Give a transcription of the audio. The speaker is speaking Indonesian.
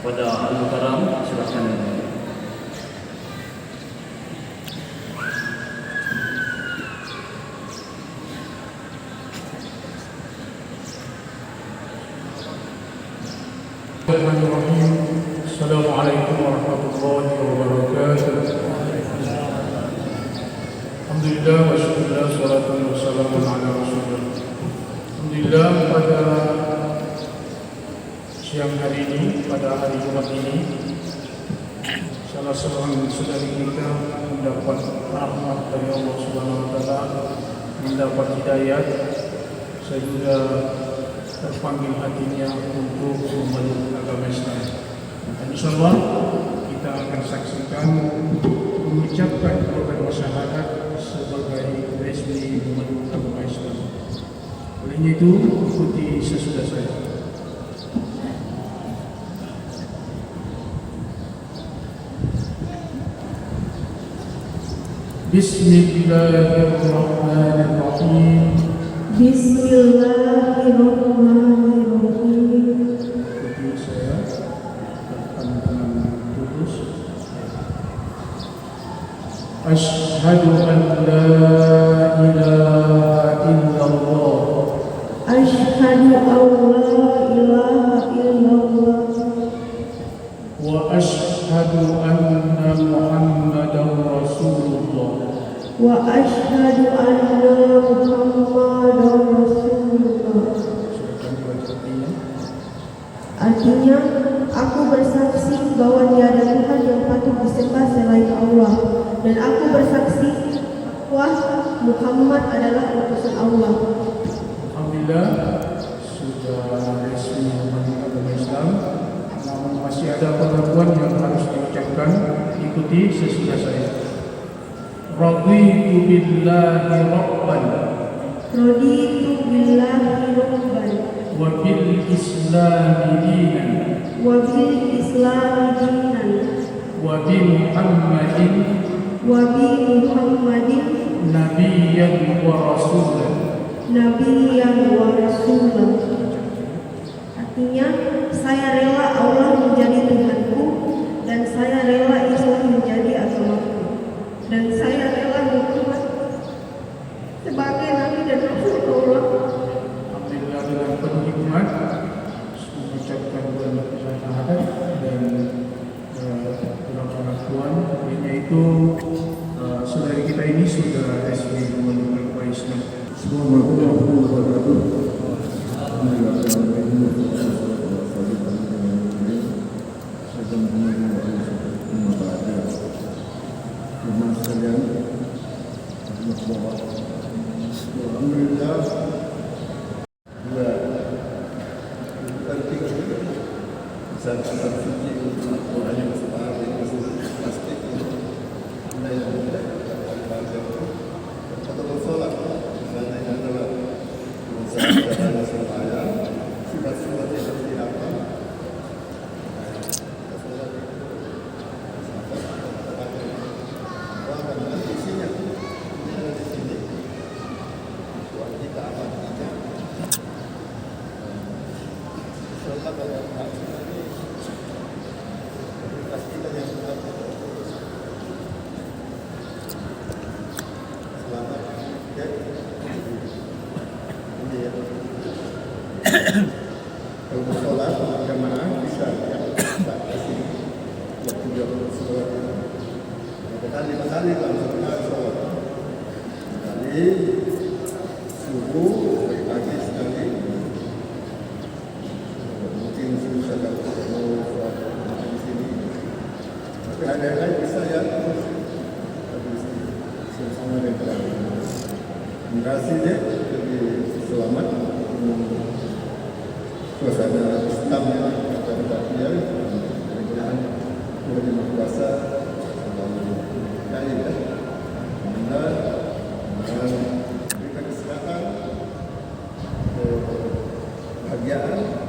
Pada Al-Mukarram, silakan. Bismillahirrahmanirrahim. Assalamualaikum warahmatullahi wabarakatuh. Alhamdulillah wa syukurlah salatu wassalamu ala rasulullah. Alhamdulillah, pada siang hari ini, pada hari Jumat ini, salah seorang saudari kita mendapat rahmat dari Allah Subhanahu wa taala, mendapat hidayah, sehingga terpanggil hatinya untuk memeluk agama Islam. Dan insyaallah kita akan saksikan mengucapkan kalimat syahadat sebagai resmi memeluk agama Islam. Oleh itu, ikuti sesudah saya. Bismillahirrahmanirrahim. Bismillahirrahmanirrahim. Ikuti saya dengan tulus. Asyhadu an la ilaha illallah. Asyhadu an la ilaha illallah. Wa asyhadu anna Muhammadar Rasulullah. Wa asyhadu anna Muhammadar Rasulullah. Artinya, aku bersaksi bahwa tiada Tuhan yang patut disembah selain Allah, dan aku bersaksi bahwa Muhammad adalah utusan Allah. Alhamdulillah, sudah resmi memeluk agama Islam. Namun masih ada pengakuan yang harus diucapkan. Ikuti sesudah saya. Raditu billahi rabban. Raditu billahi rabban. Wa bil islami dinan. Wa bil islami dinan. Wa bi Muhammadin Wa bi Muhammadin nabiyyan wa rasulan. nabiyyan wa rasulan. Artinya, saya rela Allah menjadi Tuhanku, dan saya rela Islam menjadi agamaku, dan saya rela Muhammad sebagai Nabi dan Rasul Allah. Alhamdulillah, dengan penuh hikmat mengucapkan kalimat syahadat dan dalam pengakuan yaitu saudari kita ini sudah resmi memeluk agama Islam. Assalamualaikum warahmatullahi wabarakatuh. Alhamdulillah. Kalau sholat jamaah bisa ya, tak kasih waktu dia sholat berkali kali langsung sholat sekali subuh pagi sekali mungkin susah kalau sholat di sini tapi ada yang lain bisa ya sama dengan terima kasih deh lebih selamat suasana Islam yang kita dia mudah-mudahan bulan puasa selalu kaya ya. Mudah-mudahan berikan kesehatan, kebahagiaan